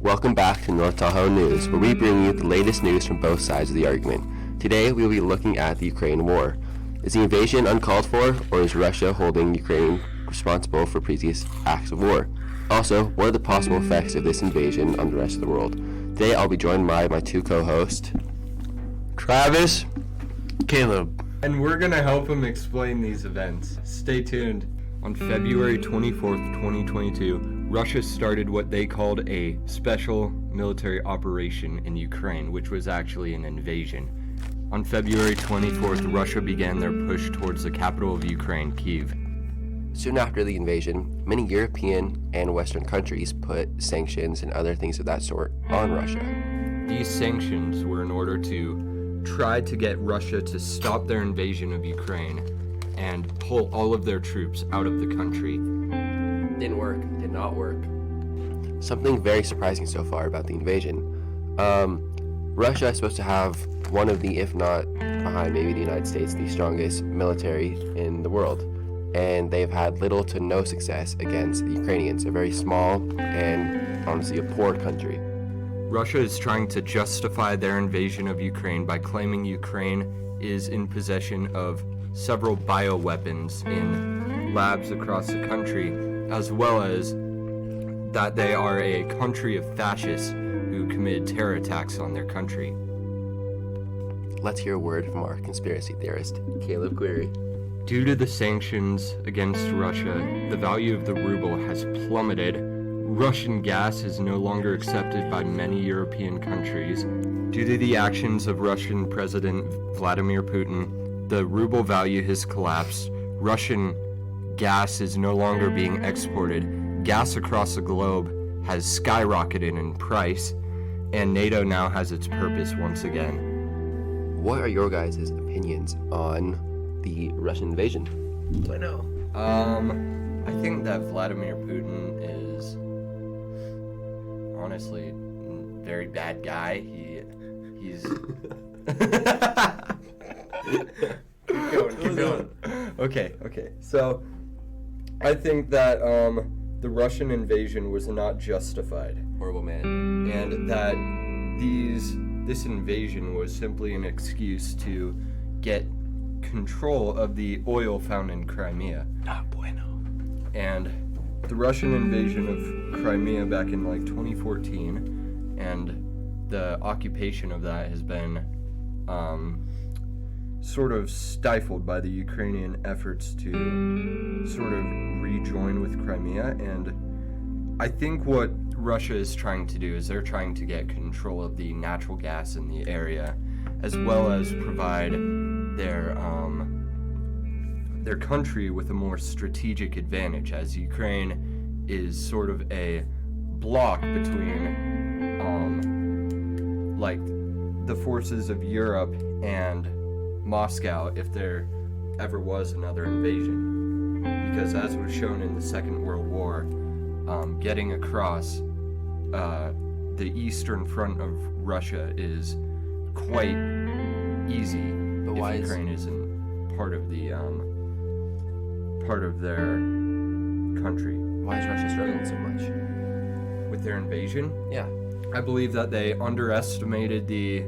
Welcome back to North Tahoe News, where we bring you the latest news from both sides of the argument. Today, we will be looking at the Ukraine war. Is the invasion uncalled for, or is Russia holding Ukraine responsible for previous acts of war? Also, what are the possible effects of this invasion on the rest of the world? Today, I'll be joined by my two co-hosts, Travis, Caleb. And we're going to help him explain these events. Stay tuned. On February 24th, 2022, Russia started what they called a special military operation in Ukraine, which was actually an invasion. On February 24th, Russia began their push towards the capital of Ukraine, Kyiv. Soon after the invasion, many European and Western countries put sanctions and other things of that sort on Russia. These sanctions were in order to try to get Russia to stop their invasion of Ukraine and pull all of their troops out of the country. Didn't work. Did not work. Something very surprising so far about the invasion. Russia is supposed to have one of the, if not behind maybe the United States, the strongest military in the world. And they've had little to no success against the Ukrainians, a very small and honestly a poor country. Russia is trying to justify their invasion of Ukraine by claiming Ukraine is in possession of several bioweapons in labs across the country, as well as that they are a country of fascists who committed terror attacks on their country. Let's hear a word from our conspiracy theorist, Caleb Query. Due to the sanctions against Russia, the value of the ruble has plummeted. Russian gas is no longer accepted by many European countries. Due to the actions of Russian President Vladimir Putin, the ruble value has collapsed. Russian gas is no longer being exported. Gas across the globe has skyrocketed in price, and NATO now has its purpose once again. What are your guys' opinions on the Russian invasion? I know. I think that Vladimir Putin is honestly a very bad guy. He's Keep going. Okay. So, I think that the Russian invasion was not justified. Horrible man. And that this invasion was simply an excuse to get control of the oil found in Crimea. Ah, bueno. And the Russian invasion of Crimea back in 2014, and the occupation of that has been sort of stifled by the Ukrainian efforts to sort of rejoin with Crimea. And I think what Russia is trying to do is they're trying to get control of the natural gas in the area, as well as provide their country with a more strategic advantage, as Ukraine is sort of a block between the forces of Europe and Moscow if there ever was another invasion. Because as was shown in the Second World War, getting across the eastern front of Russia is quite easy. But why Ukraine isn't part of their country? Why is Russia struggling so much with their invasion? Yeah, I believe that they underestimated the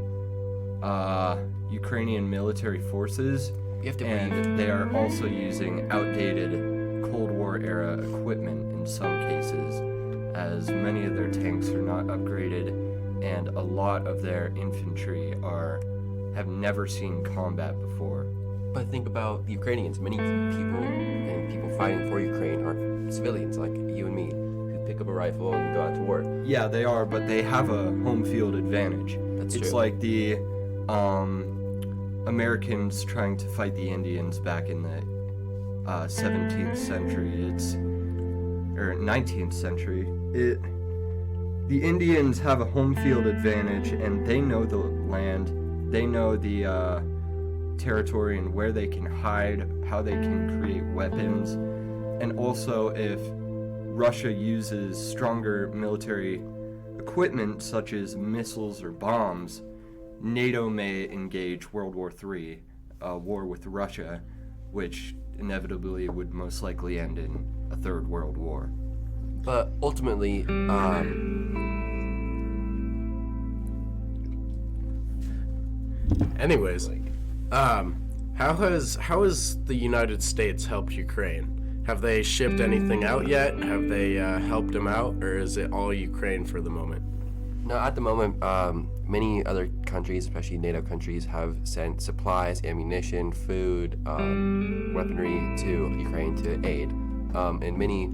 Ukrainian military forces, and they are also using outdated Cold War era equipment in some cases, as many of their tanks are not upgraded, and a lot of their infantry have never seen combat before. But think about the Ukrainians. Many people fighting for Ukraine are civilians like you and me, who pick up a rifle and go out to war. Yeah, they are, but they have a home field advantage. That's It's true. like the Americans trying to fight the Indians back in the 17th century. Or 19th century. The Indians have a home field advantage, and they know the land, they know the territory and where they can hide, how they can create weapons, and also if Russia uses stronger military equipment such as missiles or bombs, NATO may engage World War III, a war with Russia, which inevitably would most likely end in 'a third world war. But ultimately, Russia is not going to win this war. They have the military, they have the equipment, they have the weapons, and they have the resources. But ultimately, Russia is not going to win this war. They have the military, they have the equipment, they have the weapons, and they have the resources. Anyways, how has the United States helped Ukraine? Have they shipped anything out yet? Have they helped them out, or is it all Ukraine for the moment? No, at the moment, many other countries, especially NATO countries, have sent supplies, ammunition, food, weaponry to Ukraine to aid. And many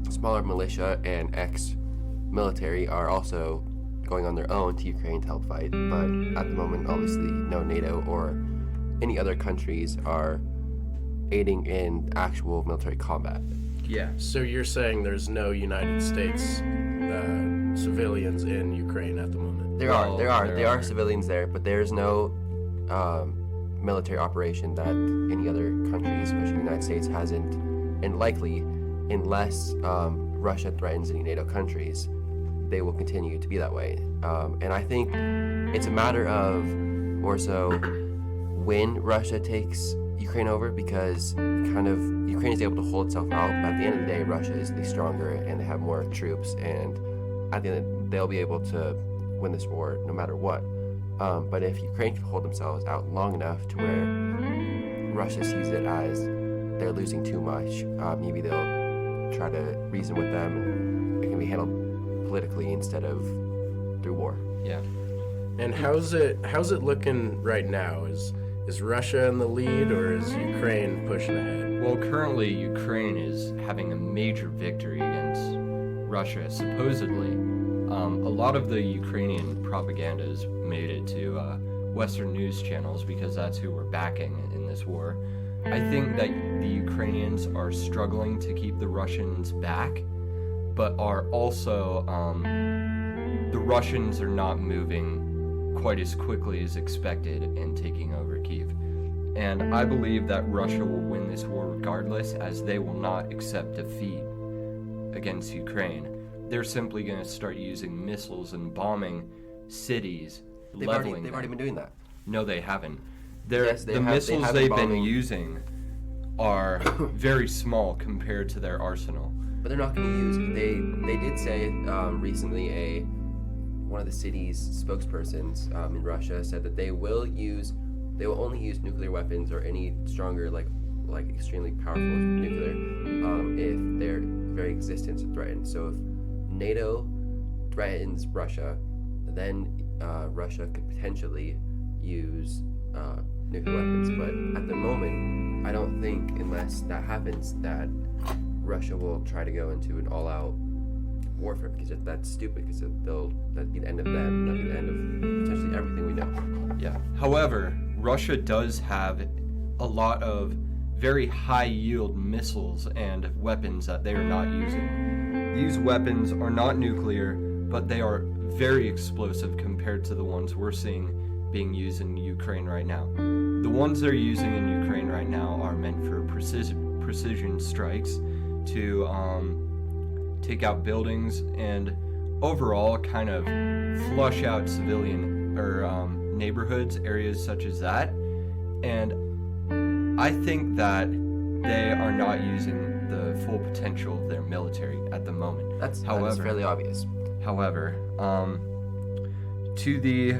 smaller militia and ex-military are also going on their own to Ukraine to help fight. But at the moment, obviously, no NATO or any other countries are aiding in actual military combat. Yeah. So you're saying there's no United States civilians in Ukraine at the moment? There are civilians there, but there's no military operation that any other country, especially the United States, hasn't, and likely, unless Russia threatens any NATO countries, they will continue to be that way. And I think it's a matter of more so when Russia takes Ukraine over, because kind of Ukraine is able to hold itself out, but at the end of the day, Russia is the stronger and they have more troops, and at the end they'll be able to win this war no matter what. But if Ukraine can hold themselves out long enough to where Russia sees it as they're losing too much, maybe they'll try to reason with them and it can be handled politically instead of through war. Yeah. And how's it looking right now? Is Russia in the lead, or is Ukraine pushing ahead? Well, currently Ukraine is having a major victory against Russia, supposedly. A lot of the Ukrainian propaganda has made it to Western news channels because that's who we're backing in this war. I think that the Ukrainians are struggling to keep the Russians back, but are also, the Russians are not moving quite as quickly as expected in taking over Kyiv. And I believe that Russia will win this war regardless, as they will not accept defeat against Ukraine. They're simply going to start using missiles and bombing cities, They've already been doing that. No, they haven't. The Missiles they've been using are very small compared to their arsenal. But they're not going to use. They did say recently one of the city's spokespersons in Russia said that they will only use nuclear weapons or any stronger like extremely powerful nuclear if their very existence is threatened. So if NATO threatens Russia, then Russia could potentially use nuclear weapons. But at the moment, I don't think, unless that happens, that Russia will try to go into an all-out warfare, because that's stupid, because that'd be the end of them, that'd be the end of potentially everything we know. Yeah. However, Russia does have a lot of very high-yield missiles and weapons that they are not using. These weapons are not nuclear, but they are very explosive compared to the ones we're seeing being used in Ukraine right now. The ones they're using in Ukraine right now are meant for precision strikes to take out buildings and overall kind of flush out civilian or neighborhoods, areas such as that. And I think that they are not using the full potential of their military at the moment. That's fairly obvious. However, to the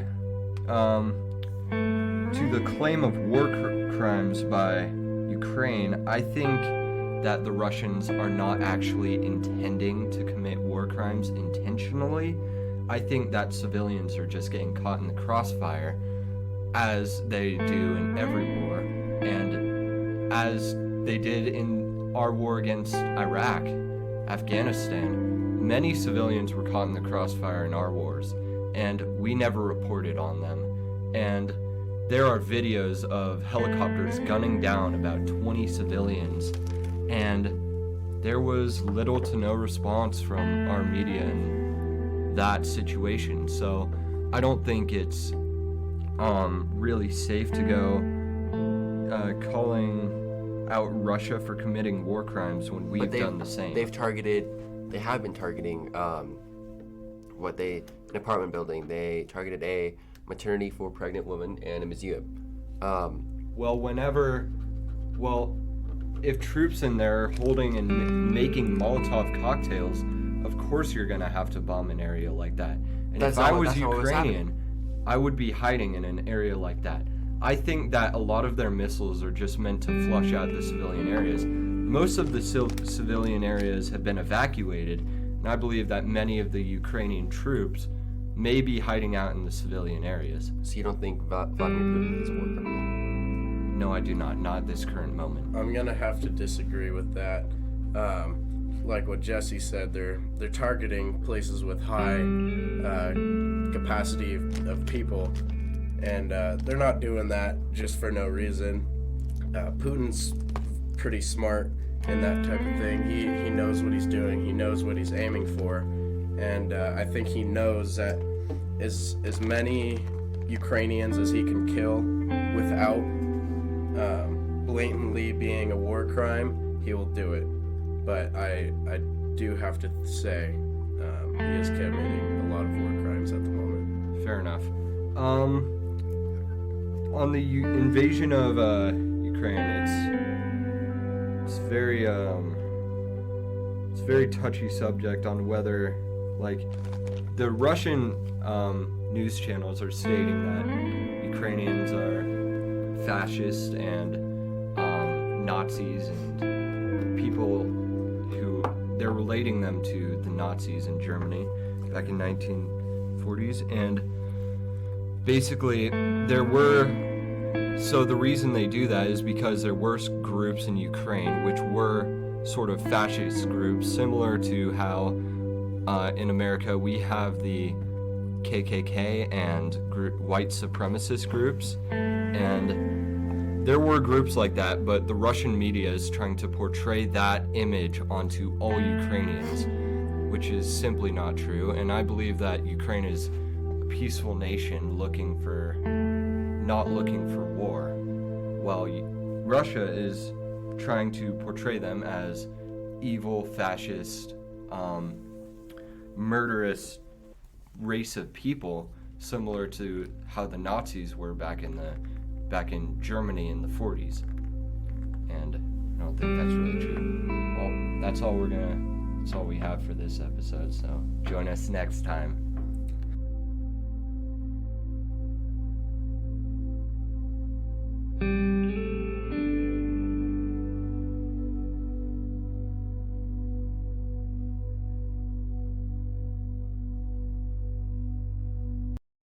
claim of war crimes by Ukraine, I think that the Russians are not actually intending to commit war crimes intentionally. I think that civilians are just getting caught in the crossfire, as they do in every war, and as they did in our war against Iraq, Afghanistan. Many civilians were caught in the crossfire in our wars, and we never reported on them. And there are videos of helicopters gunning down about 20 civilians, and there was little to no response from our media in that situation. So I don't think it's really safe to go calling out Russia for committing war crimes when we've done the same. They have been targeting an apartment building. They targeted a maternity for pregnant women and a museum. If troops in there holding and making Molotov cocktails, of course you're gonna have to bomb an area like that. And if I was Ukrainian, I would be hiding in an area like that. I think that a lot of their missiles are just meant to flush out the civilian areas. Most of the civilian areas have been evacuated, and I believe that many of the Ukrainian troops may be hiding out in the civilian areas. So you don't think Vladimir Putin is a war criminal? No, I do not. Not at this current moment. I'm gonna have to disagree with that. Like what Jesse said, they're targeting places with high capacity of people, and they're not doing that just for no reason. Putin's pretty smart in that type of thing. He knows what he's doing. He knows what he's aiming for, and I think he knows that as many Ukrainians as he can kill without blatantly being a war crime, he will do it. But I do have to say he is committing a lot of war crimes at the moment. Fair enough. On the invasion of Ukraine, it's very touchy subject on whether, like, the Russian news channels are stating that Ukrainians are fascist and Nazis and people who they're relating them to the Nazis in Germany back in 1940s, and basically so the reason they do that is because there were groups in Ukraine which were sort of fascist groups, similar to how in America we have the KKK and white supremacist groups, and there were groups like that, but the Russian media is trying to portray that image onto all Ukrainians, which is simply not true. And I believe that Ukraine is a peaceful nation not looking for war, while Russia is trying to portray them as evil, fascist, murderous race of people, similar to how the Nazis were back in Germany in the 40s. And I don't think that's really true. Well, that's all we have for this episode, so join us next time.